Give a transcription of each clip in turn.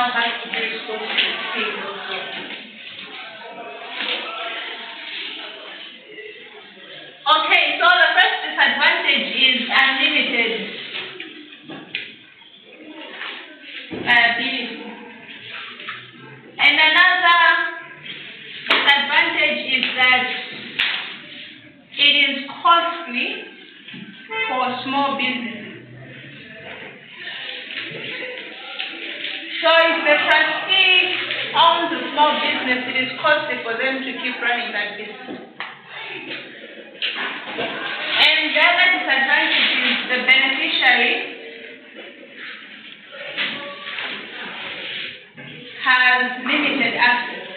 now has to do social skills also. Okay, so the first disadvantage is unlimited liability. And another disadvantage is that it is costly for small businesses. So if the trustee owns a small business, it is costly for them to keep running that business. And the other disadvantage is the beneficiary has limited access.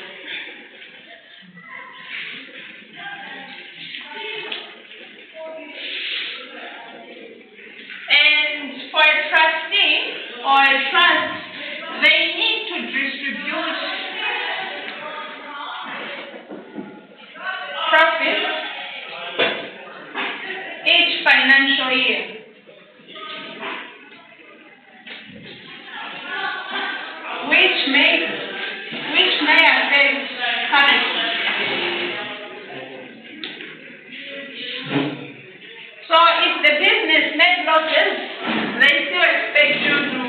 And for a trustee or a trust, they need to distribute profits each financial year. Which may affect capital. So if the business made losses, they still expect you to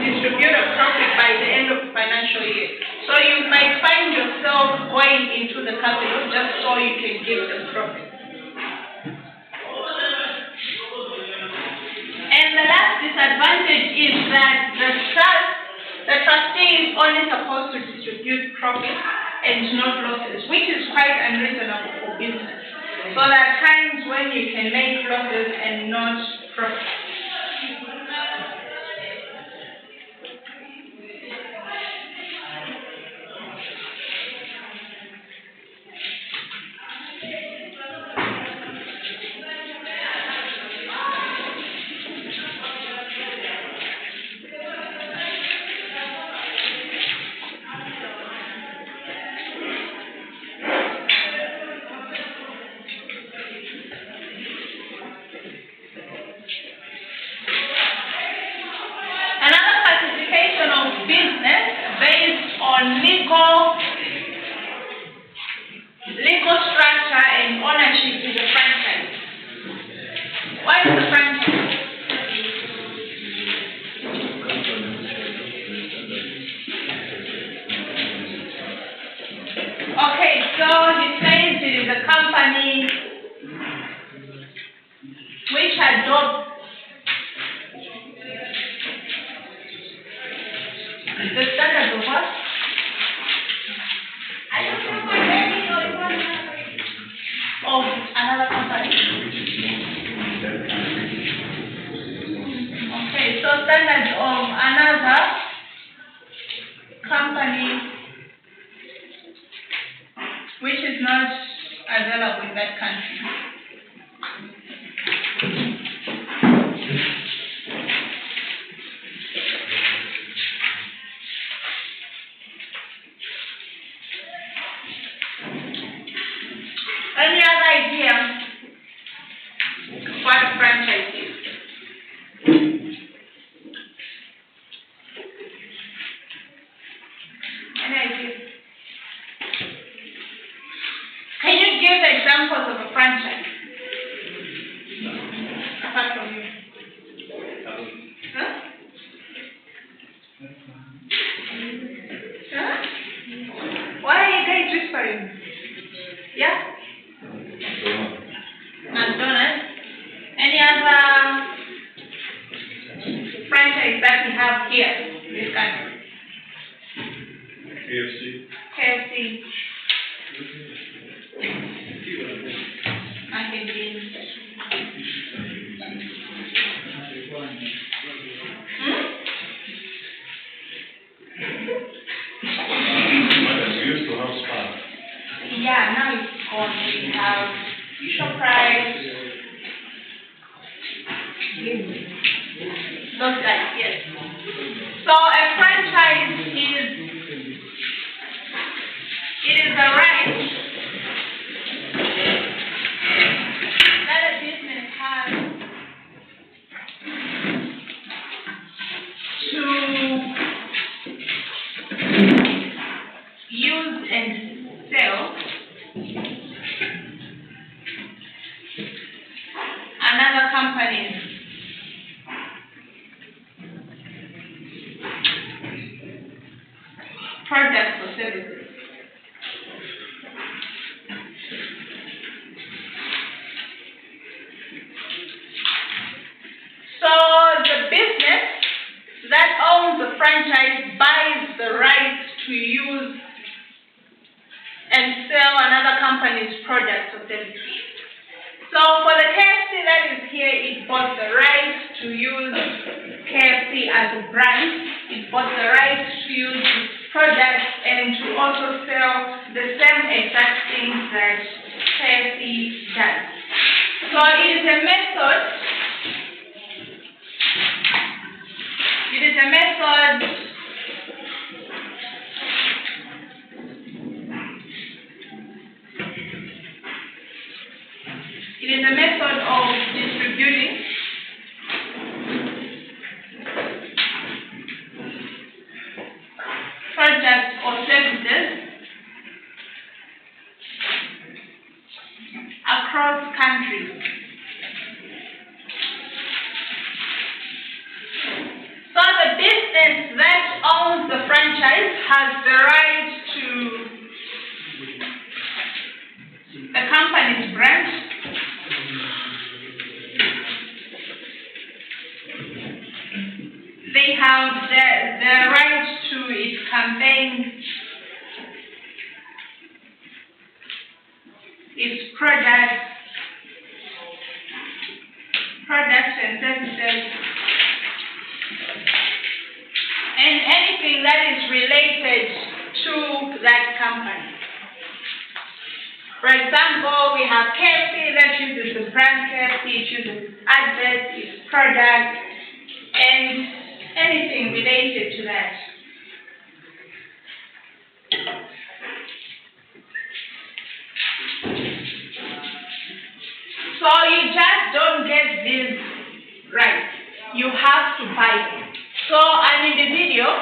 distribute a profit by the end of the financial year. So you might find yourself going into the capital just so you can give them profit. And the last disadvantage is that the trustee is only supposed to distribute profit and not losses, which is quite unreasonable for business. So there are times when you can make losses and not profit. Legal structure and ownership is a franchise. What is a franchise? Okay, so he says it is a company which adopts the standards of what? Of another company. Okay, so standards of another company which is not available in that country. Any other idea what a franchise is? Any idea? Can you give examples of a franchise? Apart from you. Huh? Huh? Why are you guys whispering? Yeah? McDonald's. Any other franchise that we have here in this country? KFC. KFC. Mac and beans. We used to have Spa. Yeah, now it's gone. We have Shoprite. Those guys, yes. So a franchise is a right that a business has to products or services. So the business that owns the franchise buys the right to use and sell another company's products or services. So for the KFC that is here, it bought the right to use KFC as a brand. It bought the right to use its products and to also sell the same exact things that KFC does. So it is a method. It is a method of distributing products or services across countries. So the business that owns the franchise has the right to the company's brand. They have the right to its campaign, its products and services, and anything that is related to that company. For example, we have KFC that uses the brand KFC, it uses adverts, its products, and anything related to that. So you just don't get these right. You have to buy them. So an individual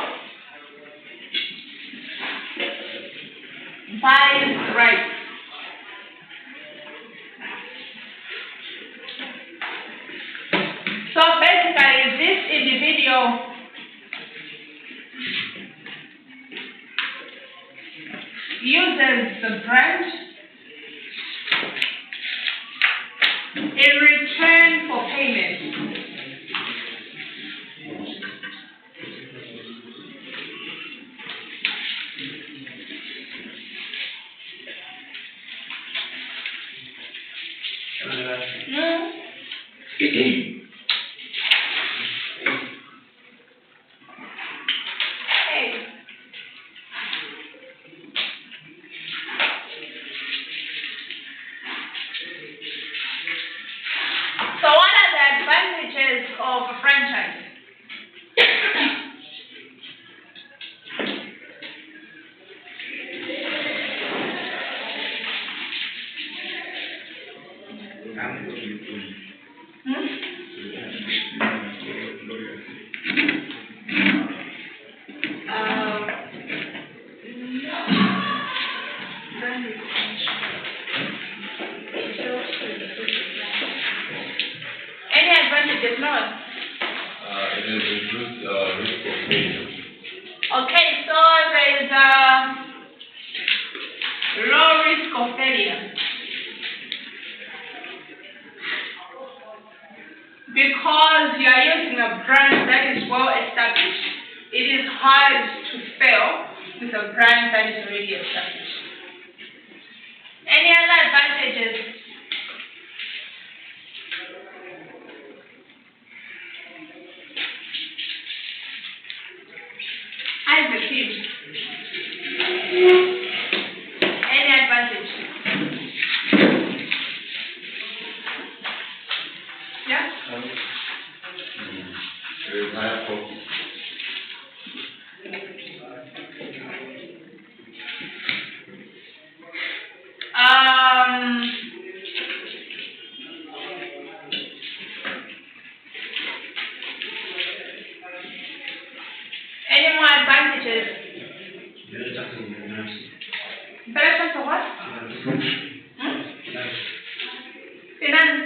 buys rights. So basically, this individual uses the brand in return for payment. So what are the advantages of a franchise? Any advantages? No. It is reduced risk of failure. Okay, so there is a low risk of failure. Because you are using a brand that is well established, it is hard to fail with a brand that is already established. Any other advantages? Isaac, please. Any advantage? Yeah? There is higher profit. Any more advantages? Better chance of finance. Better chance of what? Finance.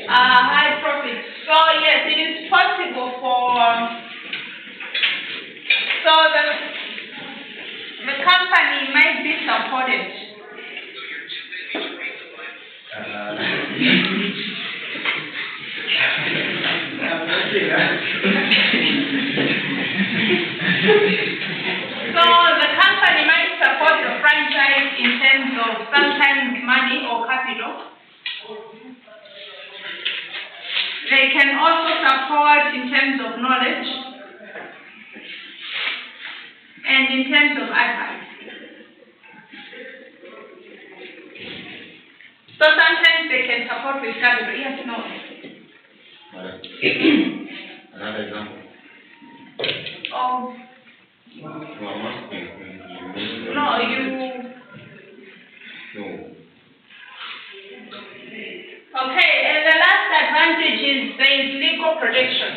High profit. So yes, it is possible for supported? So the company might support the franchise in terms of sometimes money or capital. They can also support in terms of knowledge and in terms of advice. So sometimes they can support with capital. Yes, no. Another example. Oh, No, I'm asking. no, you. No. Okay, and the last advantage is there is legal protection.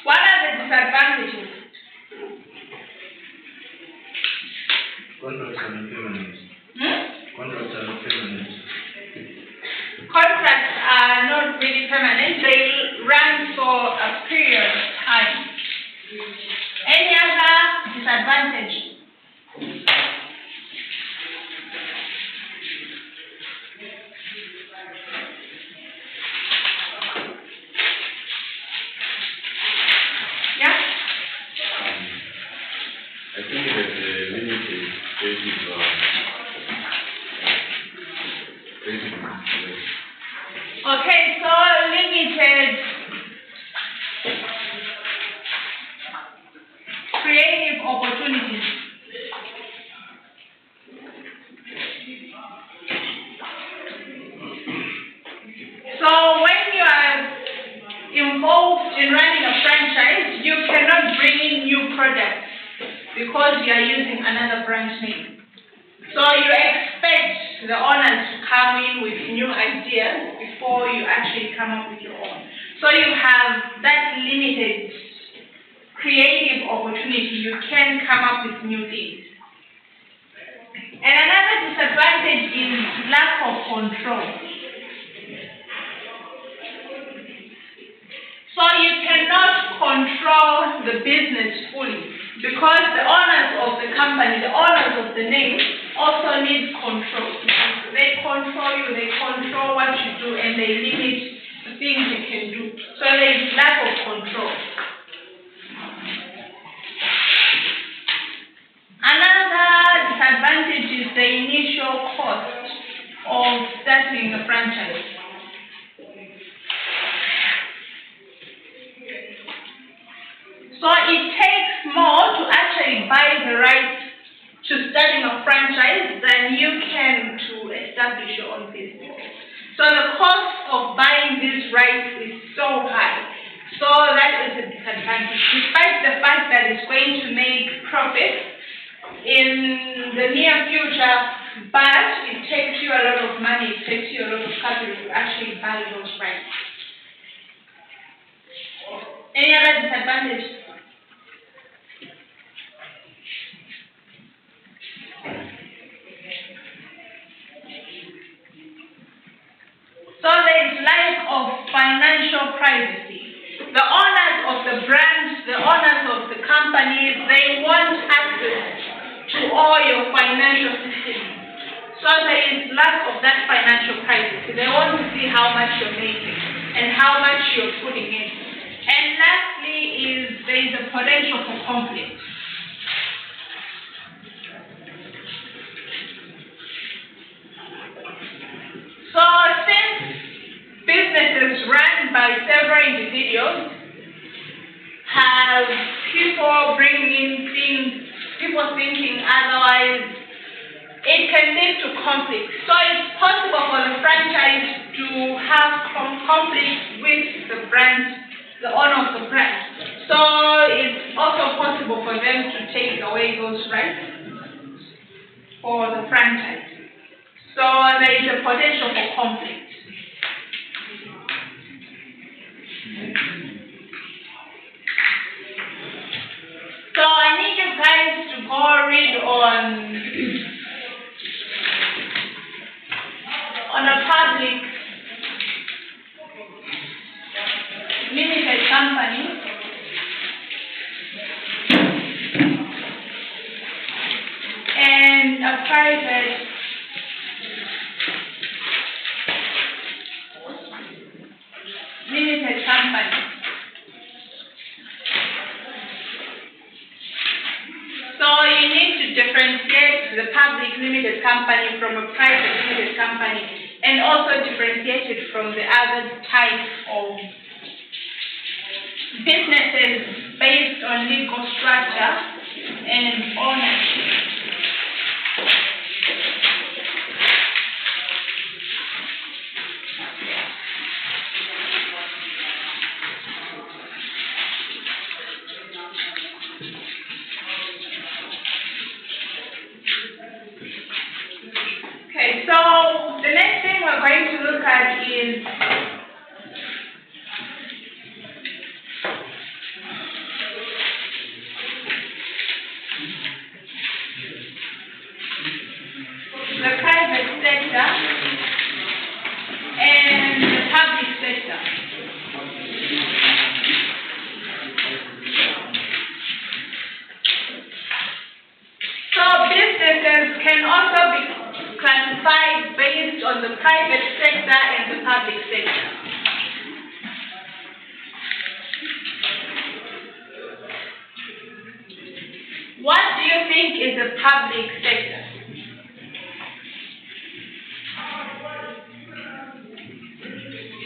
What are the disadvantages? Contracts are not permanent. Contracts are not permanent. Contracts are not really permanent, they run for a period of time. Any other disadvantage? Yeah? I think that the limited basic Okay, so limited creative opportunities. So when you are involved in running a franchise, you cannot bring in new products because you are using another brand name. So you expect the owners to come in with new ideas before you actually come up with your own. So you have that limited creative opportunity. You can come up with new things. And another disadvantage is lack of control. So you cannot control the business fully because the owners of the company, the owners of the name also need control. They control you, they control what you do, and they limit the things you can do. So there is lack of control. Another disadvantage is the initial cost of starting a franchise. So it takes more to actually buy the right to starting a franchise than you can to establish your own business. So the cost of buying these rights is so high. So that is a disadvantage, despite the fact that it's going to make profit in the near future, but it takes you a lot of money, it takes you a lot of capital to actually buy those rights. Any other disadvantage? So there is lack of financial privacy. The owners of the brands, the owners of the companies, they want access to all your financial systems. So there is lack of that financial privacy. They want to see how much you're making and how much you're putting in. And lastly is there is a potential for conflict. So since businesses run by several individuals have people bringing in things, people thinking otherwise, it can lead to conflict. So it's possible for the franchise to have conflict with the brand, the owner of the brand. So it's also possible for them to take away those rights for the franchise. So there is a potential for conflict. So I need you guys to go read on a public a private limited company. So you need to differentiate the public limited company from a private limited company, and also differentiate it from the other types of businesses based on legal structure and ownership. Okay, so the next thing we're going to look at is the private sector and the public sector. So businesses can also be classified based on the private sector and the public sector. What do you think is a public sector?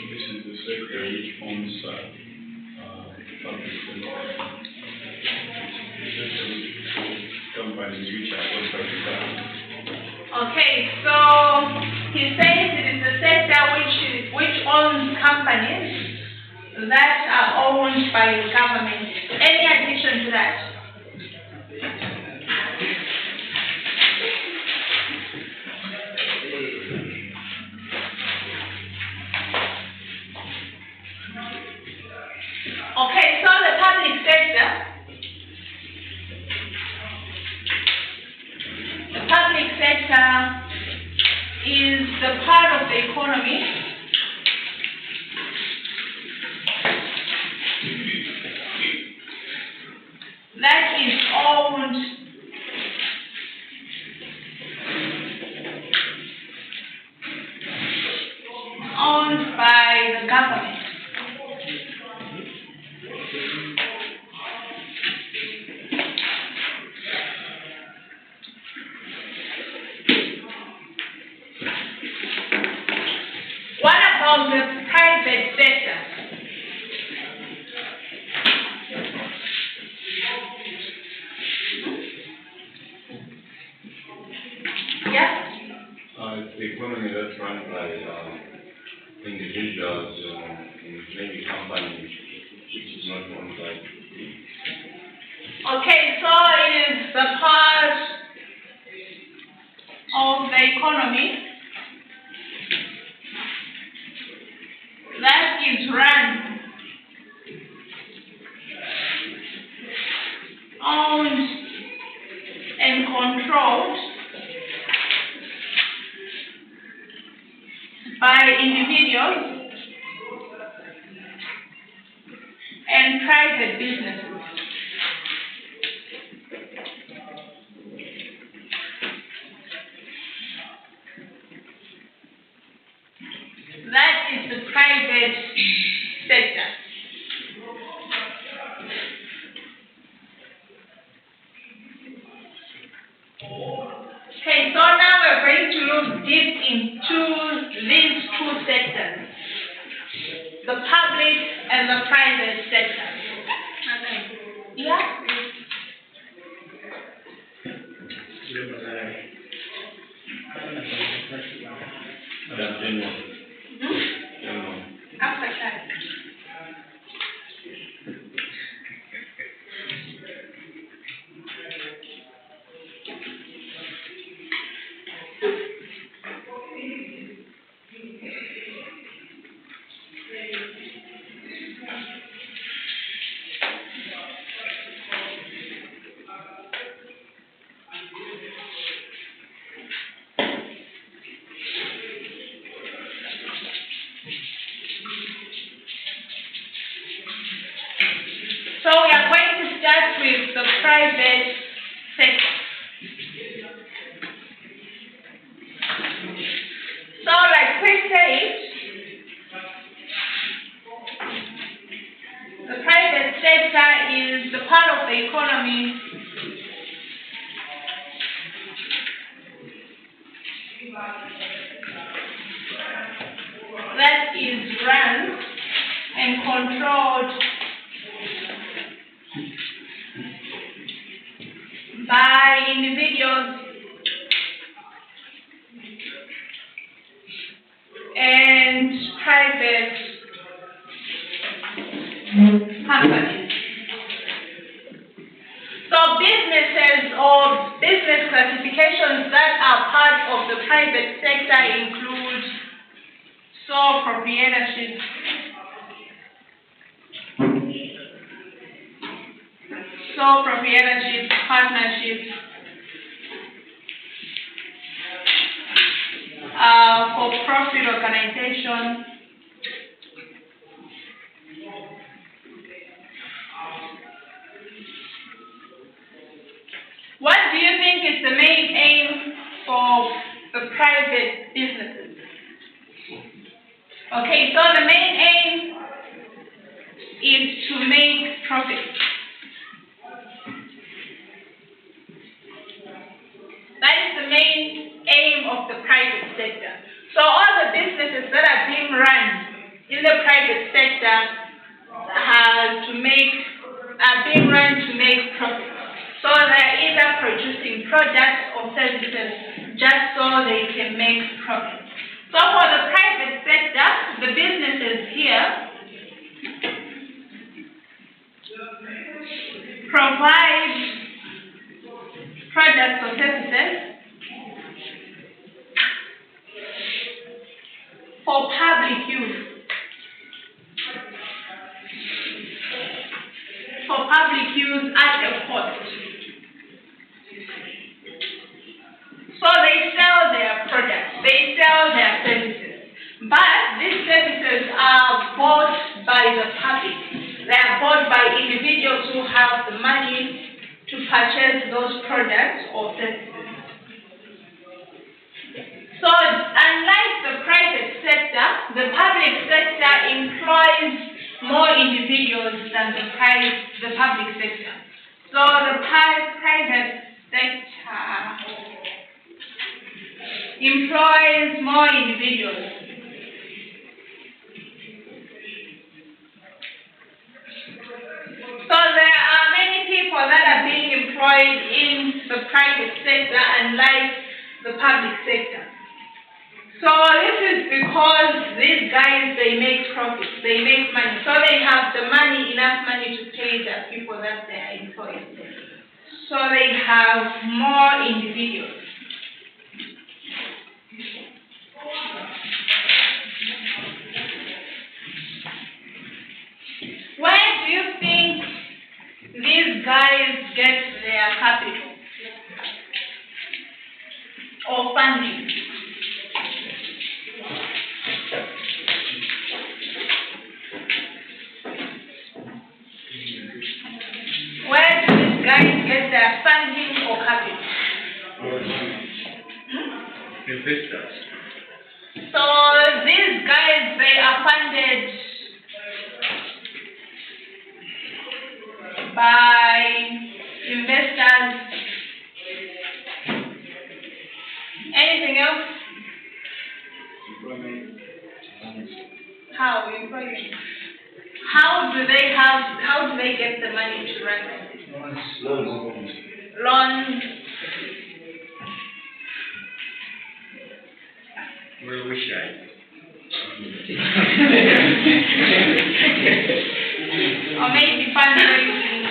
This is the sector which owns public companies which are owned by the government. Okay, so he says it is the sector which owns companies that are owned by the government. Any addition to that? Okay, so the public sector, is the part of the economy that is owned by the government. What about the private sector? Yeah? It's the economy that's run by individuals in maybe companies which is not owned by. Okay, so it is the part of the economy that is run, owned, and controlled by individuals and private businesses. That is the private sector. Okay, so now we're going to look deep into these two sectors, the public and the private sector. Yeah? That's genuine. After that. So we are going to start with the private sector. economy that is run and controlled by individuals and private companies. So businesses or business classifications that are part of the private sector include sole proprietorship, partnerships, for-profit organization, what do you think is the main aim for the private businesses? Okay, so the main aim is to make profit. That is the main aim of the private sector. So all the businesses that are being run in the private sector are being run to make profit. So they're either producing products or services just so they can make profit. So for the private sector, the businesses here provide products or services for public use. At a cost. So they sell their products, they sell their services, but these services are bought by the public. They are bought by individuals who have the money to purchase those products or services. So unlike the private sector, the public sector employs more individuals than the public sector. So the private sector employs more individuals. So there are many people that are being employed in the private sector unlike the public sector. So this is because these guys, they make profit, they make money. So they have the money, enough money to pay the people that they are employing. So they have more individuals. Where do you think these guys get their capital or funding? Where do these guys get their funding or capital? Investors. So these guys, they are funded by investors. Anything else? How? Employment. How do they get the money to run their business? Loans. Where wish I? Or maybe fundraising.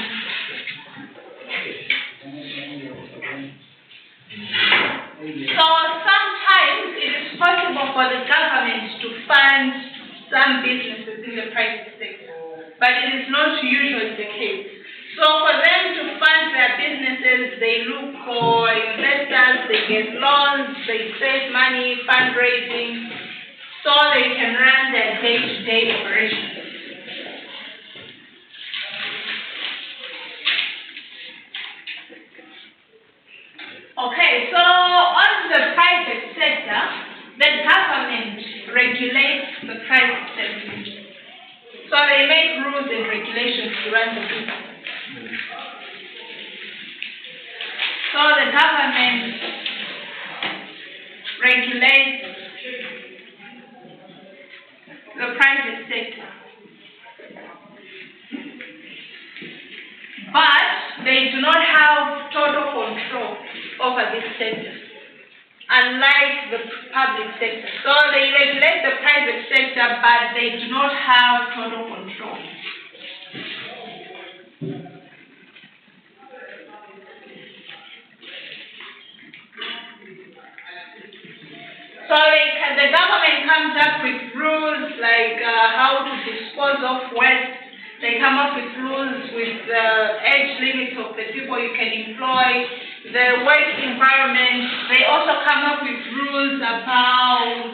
So sometimes it is possible for the government to fund some businesses in the private sector, but it is not usually the case. So for them to fund their businesses, they look for investors, they get loans, they save money, fundraising, so they can run their day-to-day operations. Okay, so on the private sector, the government regulates the private sector. So they make rules and regulations to run the business. So the government regulates the private sector, but they do not have total control over this sector, unlike the public sector. So they regulate the private sector, but they do not have total control. So the government comes up with rules like how to dispose of waste. They come up with rules with the age limits of the people you can employ, the work environment. They also come up with rules about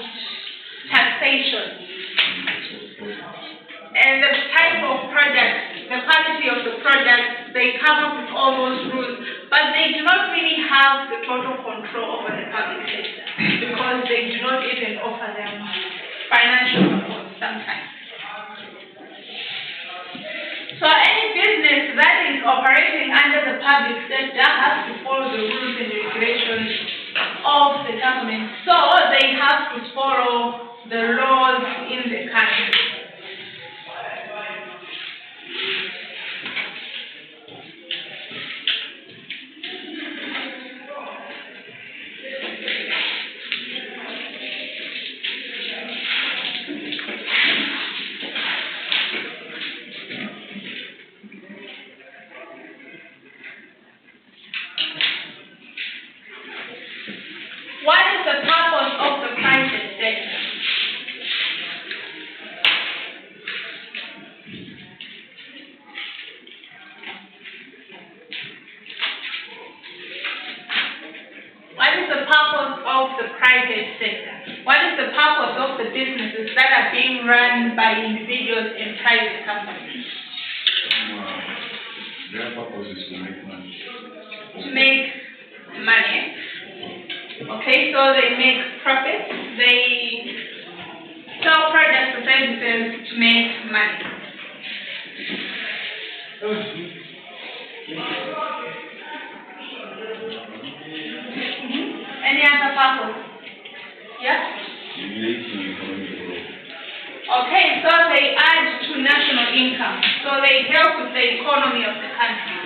taxation and the type of product, the quality of the product. They come up with all those rules, but they do not really have the total control over the public sector because they do not even offer them financial support sometimes. So any business that is operating under the public sector has to follow the rules and regulations of the government. So they have to follow the laws in the country. What is the purpose of the private sector? What is the purpose of the private sector? What is the purpose of the businesses that are being run by individuals and private companies? Their purpose is to make money. To make money. Okay, so they make profit. They sell products or services to make money. Any other purpose? Yeah? Okay, so they add to national income. So they help with the economy of the country.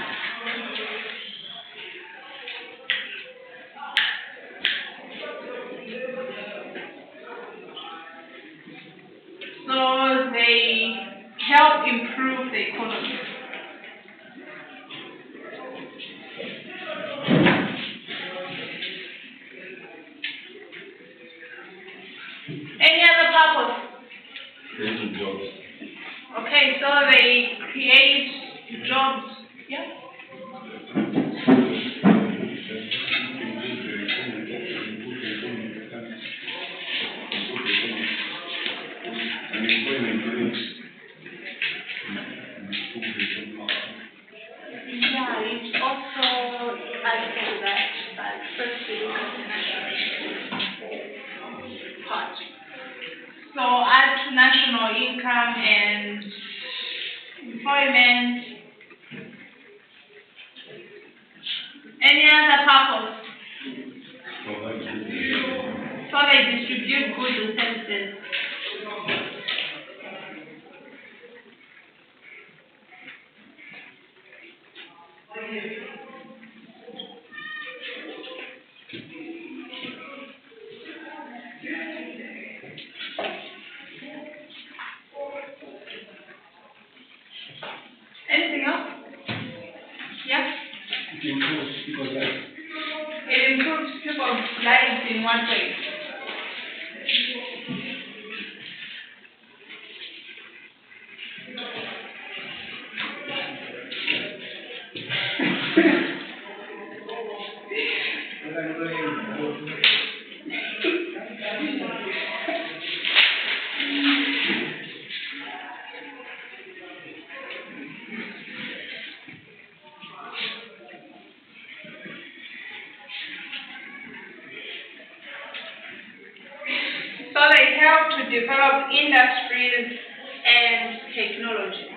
So they help improve the economy. Any other purpose? Creating jobs. Okay, so they create jobs. Yeah? Yeah, it also adds to that, but first we look at the national part. So add to national income and employment. Any other purpose? So they distribute goods and services. Anything else? Yeah? It improves people's life. It improves people's lives in what way? So they help to develop industries and technology.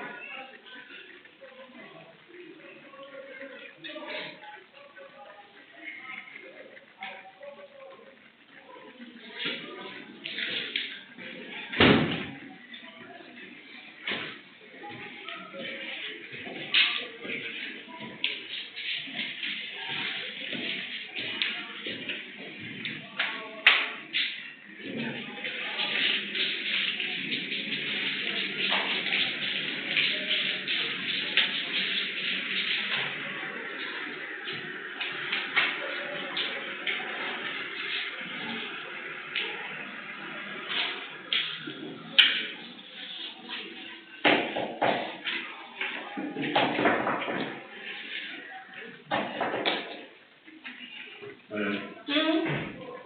Alright. Hmm?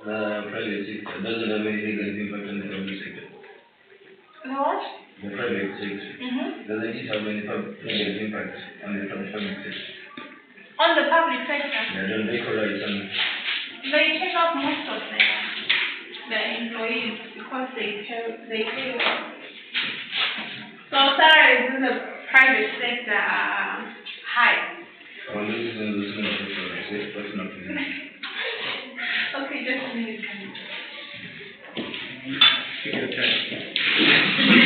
The private sector doesn't have any negative impact on the public sector. The what? The private sector Mm-hmm. doesn't it have any negative impact on the public sector? On the public sector, Yeah, don't they collect some? they take up most of their employees because they pay well. So salaries in the private sector are high. Well, this is in the similar sector, that's not the Okay, just a minute. Take your time.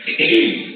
Okay.